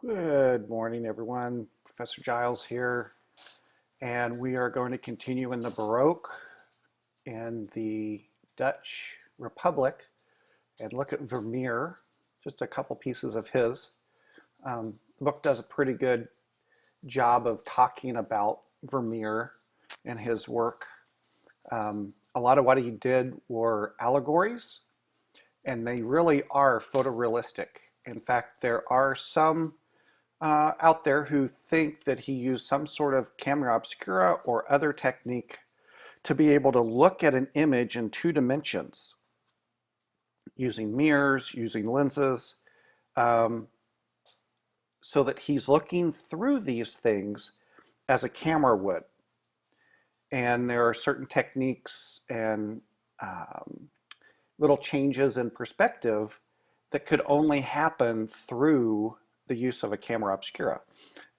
Good morning, everyone. Professor Giles here, and we are going to continue in the Baroque in the Dutch Republic and look at Vermeer, just a couple pieces of his. The book does a pretty good job of talking about Vermeer and his work. A lot of what he did were allegories, and they really are photorealistic. In fact, there are some out there who think that he used some sort of camera obscura or other technique to be able to look at an image in two dimensions using mirrors, using lenses, um, so that he's looking through these things as a camera would. And there are certain techniques and little changes in perspective that could only happen through the use of a camera obscura.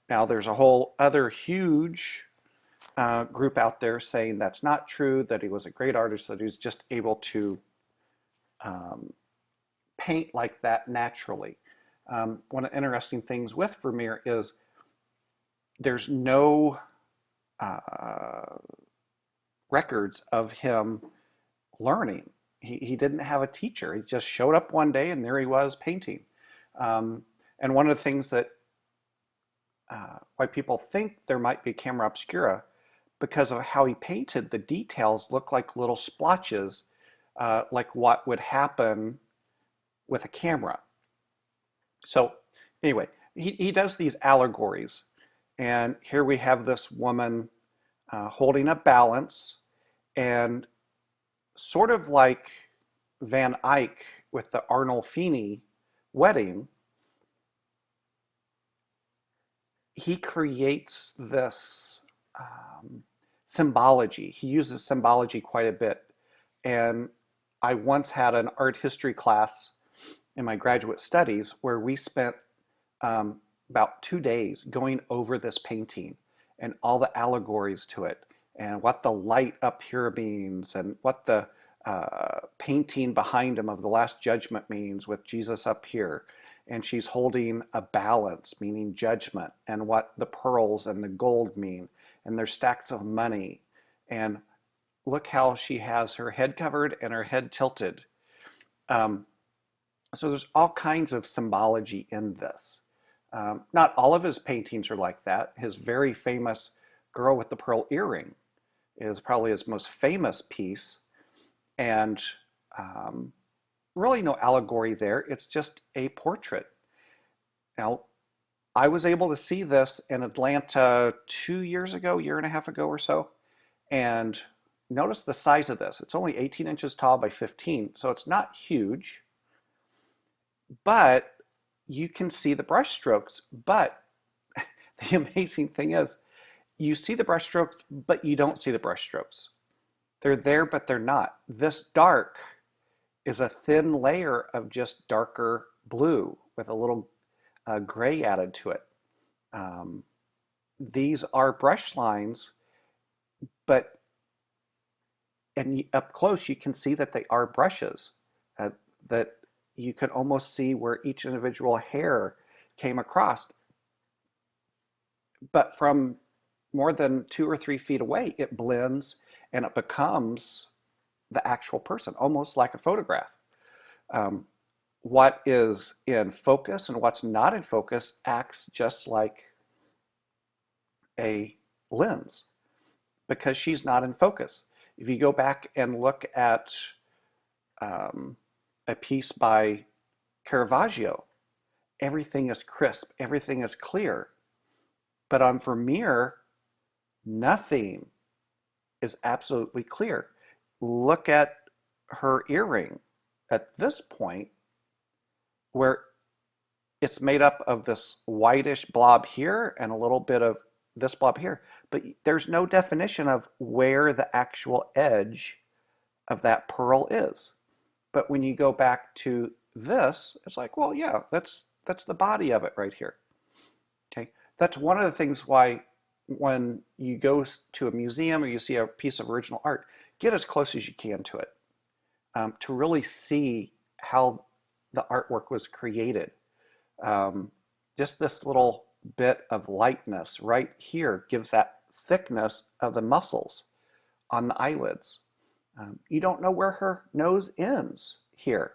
Now, there's a whole other huge group out there saying that's not true, that he was a great artist, that he was just able to paint like that naturally. One of the interesting things with Vermeer is there's no records of him learning. He didn't have a teacher. He just showed up one day and there he was painting. And one of the things that why people think there might be camera obscura, because of how he painted, the details look like little splotches, like what would happen with a camera. So anyway, he does these allegories. And here we have this woman holding a balance, and sort of like Van Eyck with the Arnolfini wedding, he creates this symbology. He uses symbology quite a bit. And I once had an art history class in my graduate studies where we spent about 2 days going over this painting and all the allegories to it, and what the light up here means, and what the painting behind him of the Last Judgment means with Jesus up here. And she's holding a balance, meaning judgment, and what the pearls and the gold mean, and there's stacks of money. And look how she has her head covered and her head tilted. So there's all kinds of symbology in this. Not all of his paintings are like that. His very famous Girl with the Pearl Earring is probably his most famous piece, and really no allegory there. It's just a portrait. Now, I was able to see this in Atlanta 2 years ago, year and a half ago or so, and notice the size of this. It's only 18 inches tall by 15, so it's not huge, but you can see the brush strokes. But the amazing thing is, you see the brush strokes, but you don't see the brush strokes. They're there, but they're not. This dark is a thin layer of just darker blue with a little gray added to it. These are brush lines, but and up close you can see that they are brushes, that you can almost see where each individual hair came across. But from more than 2 or 3 feet away, it blends and it becomes the actual person, almost like a photograph. What is in focus and what's not in focus acts just like a lens, because she's not in focus. If you go back and look at a piece by Caravaggio, everything is crisp, everything is clear. But on Vermeer, nothing is absolutely clear. Look at her earring at this point, where it's made up of this whitish blob here and a little bit of this blob here, but there's no definition of where the actual edge of that pearl is. But when you go back to this, it's like, well, yeah, that's the body of it right here. Okay, that's one of the things why when you go to a museum or you see a piece of original art, get as close as you can to it, to really see how the artwork was created. just this little bit of lightness right here gives that thickness of the muscles on the eyelids. You don't know where her nose ends here,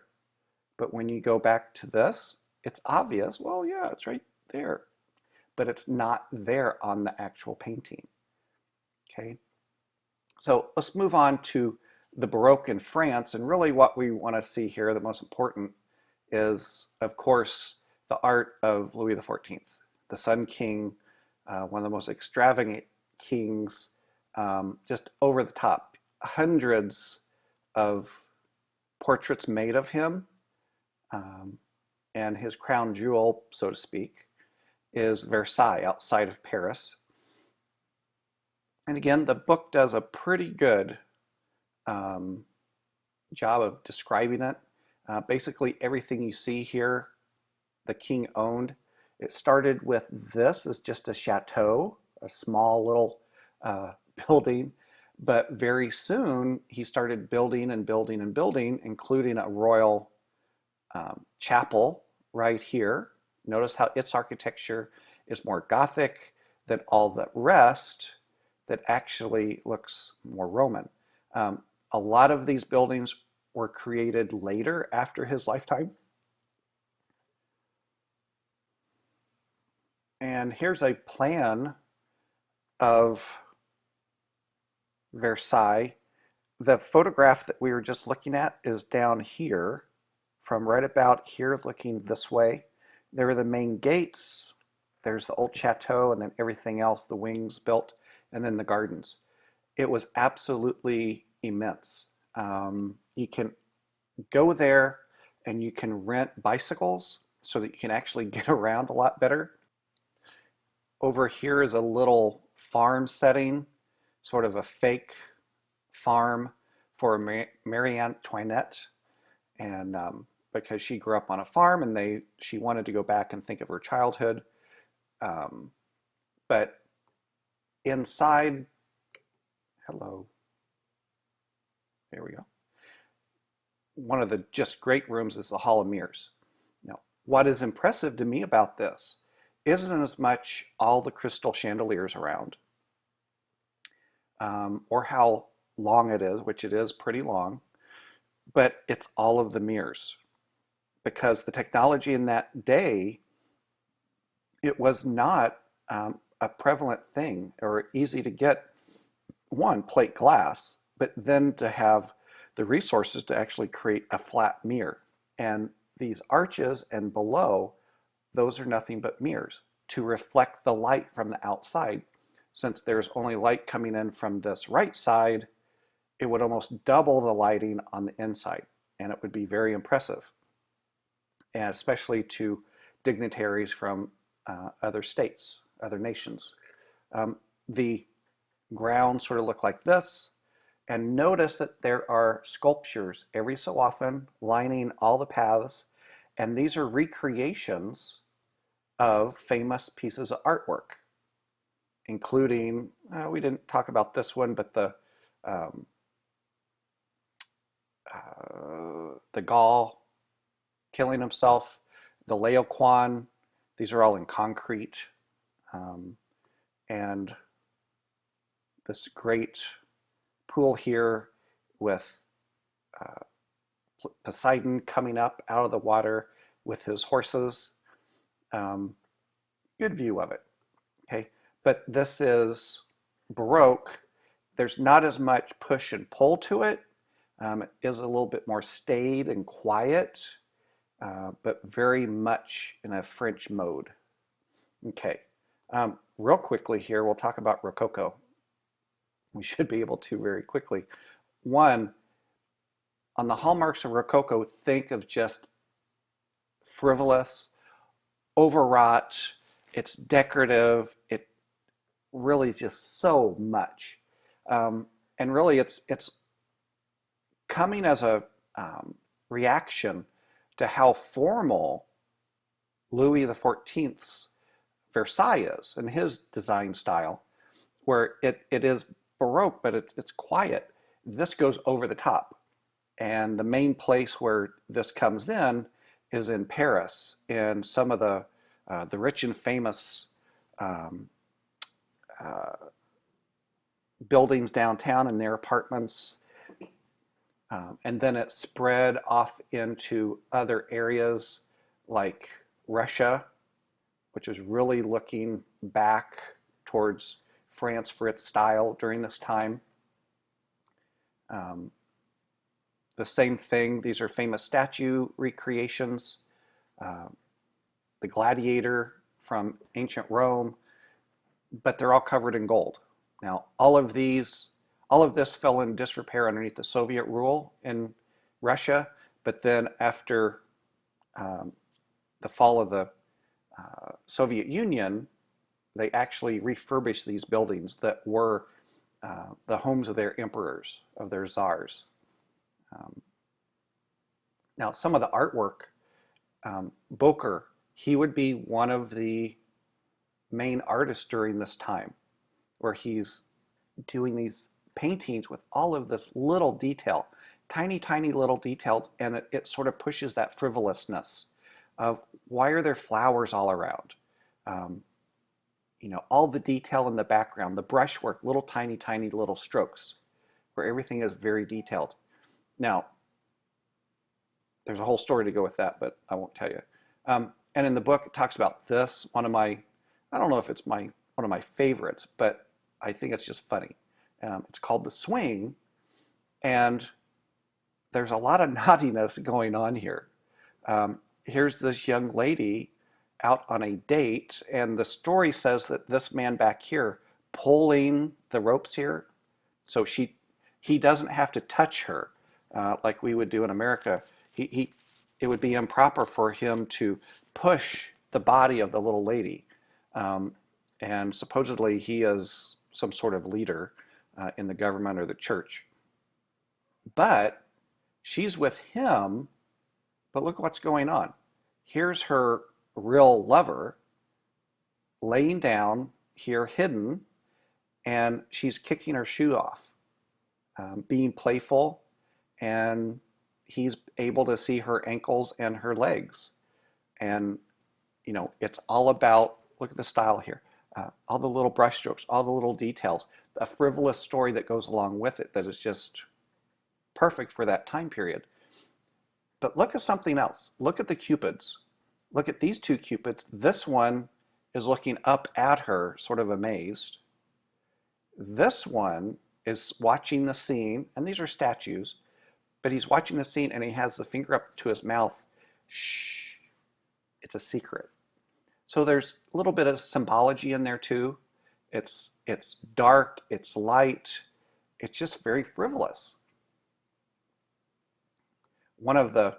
but when you go back to this, it's obvious. Well, yeah, it's right there, but it's not there on the actual painting. Okay, so let's move on to the Baroque in France, and really what we want to see here, the most important, is of course the art of Louis XIV, the Sun King, one of the most extravagant kings, just over the top. Hundreds of portraits made of him, and his crown jewel, so to speak, is Versailles outside of Paris. And again, the book does a pretty good job of describing it. Basically everything you see here, the king owned. It started with this as just a chateau, a small little building, but very soon he started building and building and building, including a royal chapel right here. Notice how its architecture is more Gothic than all the rest that actually looks more Roman. A lot of these buildings were created later after his lifetime. And here's a plan of Versailles. The photograph that we were just looking at is down here, from right about here looking this way. There are the main gates, there's the old chateau, and then everything else, the wings built, and then the gardens. It was absolutely immense. You can go there and you can rent bicycles so that you can actually get around a lot better. Over here is a little farm setting, sort of a fake farm for Marie Antoinette, and because she grew up on a farm and she wanted to go back and think of her childhood. But inside, hello, there we go. One of the just great rooms is the Hall of Mirrors. Now, what is impressive to me about this isn't as much all the crystal chandeliers around, or how long it is, which it is pretty long, but it's all of the mirrors. Because the technology in that day, it was not a prevalent thing or easy to get, one, plate glass, but then to have the resources to actually create a flat mirror. And these arches and below, those are nothing but mirrors to reflect the light from the outside. Since there's only light coming in from this right side, it would almost double the lighting on the inside, and it would be very impressive, and especially to dignitaries from other states, other nations. The ground sort of looked like this, and notice that there are sculptures every so often lining all the paths, and these are recreations of famous pieces of artwork, including, we didn't talk about this one, but the Gaul killing himself, the Laocoon, these are all in concrete, and this great pool here with Poseidon coming up out of the water with his horses. Good view of it, okay? But this is Baroque. There's not as much push and pull to it. It is a little bit more staid and quiet, but very much in a French mode. Okay, real quickly here, we'll talk about Rococo. We should be able to very quickly. One, on the hallmarks of Rococo, think of just frivolous, overwrought, it's decorative, it really is just so much. And really it's coming as a reaction to how formal Louis XIV's Versailles is and his design style, where it is Baroque, but it's quiet. This goes over the top. And the main place where this comes in is in Paris, in some of the the rich and famous um, buildings downtown and their apartments. And then it spread off into other areas like Russia, which is really looking back towards France for its style during this time. The same thing, these are famous statue recreations. The gladiator from ancient Rome, but they're all covered in gold. Now, all of this fell in disrepair underneath the Soviet rule in Russia, but then after the fall of the Soviet Union, they actually refurbished these buildings that were the homes of their emperors, of their czars. Now, some of the artwork, Boker, he would be one of the main artists during this time, where he's doing these paintings with all of this little detail, tiny, tiny little details, and it sort of pushes that frivolousness of why are there flowers all around? You know, all the detail in the background, the brushwork, little tiny, tiny little strokes, where everything is very detailed. Now, there's a whole story to go with that, but I won't tell you. And in the book, it talks about this, one of my, I don't know if it's one of my favorites, but I think it's just funny. It's called The Swing, and there's a lot of naughtiness going on here. Here's this young lady out on a date, and the story says that this man back here pulling the ropes here, so he doesn't have to touch her like we would do in America. It would be improper for him to push the body of the little lady, and supposedly he is some sort of leader in the government or the church. But she's with him, but look what's going on. Here's her real lover laying down here hidden, and she's kicking her shoe off, being playful, and he's able to see her ankles and her legs. And, you know, it's all about, look at the style here, all the little brush strokes, all the little details, a frivolous story that goes along with it that is just perfect for that time period. But look at something else. Look at the cupids. Look at these two cupids. This one is looking up at her, sort of amazed. This one is watching the scene, and these are statues, but he's watching the scene and he has the finger up to his mouth. Shh, it's a secret. So there's a little bit of symbology in there too. It's dark, it's light, it's just very frivolous. One of the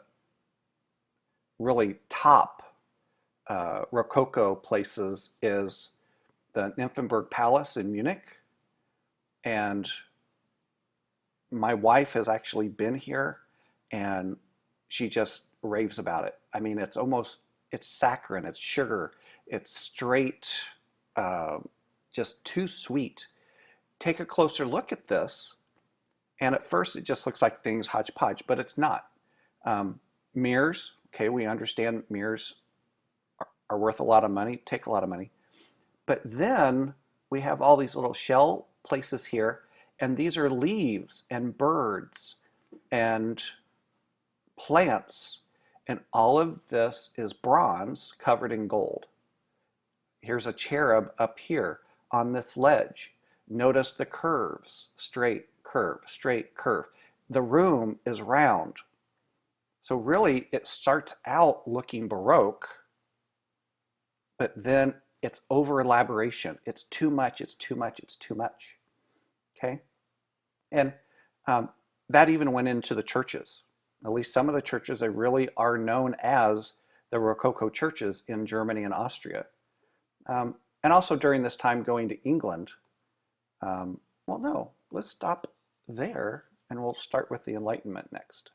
really top Rococo places is the Infantburg Palace in Munich. And my wife has actually been here and she just raves about it. I mean, it's saccharine, it's sugar, it's straight, just too sweet. Take a closer look at this, and at first it just looks like things hodgepodge, but it's not. Mirrors, okay, we understand mirrors are worth a lot of money, take a lot of money. But then we have all these little shell places here, and these are leaves and birds and plants, and all of this is bronze covered in gold. Here's a cherub up here on this ledge. Notice the curves, straight curve, straight curve. The room is round. So really it starts out looking Baroque, but then it's over elaboration. It's too much, it's too much, it's too much. Okay? And that even went into the churches. At least some of the churches that really are known as the Rococo churches in Germany and Austria. And also during this time going to England. Well, no, let's stop there and we'll start with the Enlightenment next.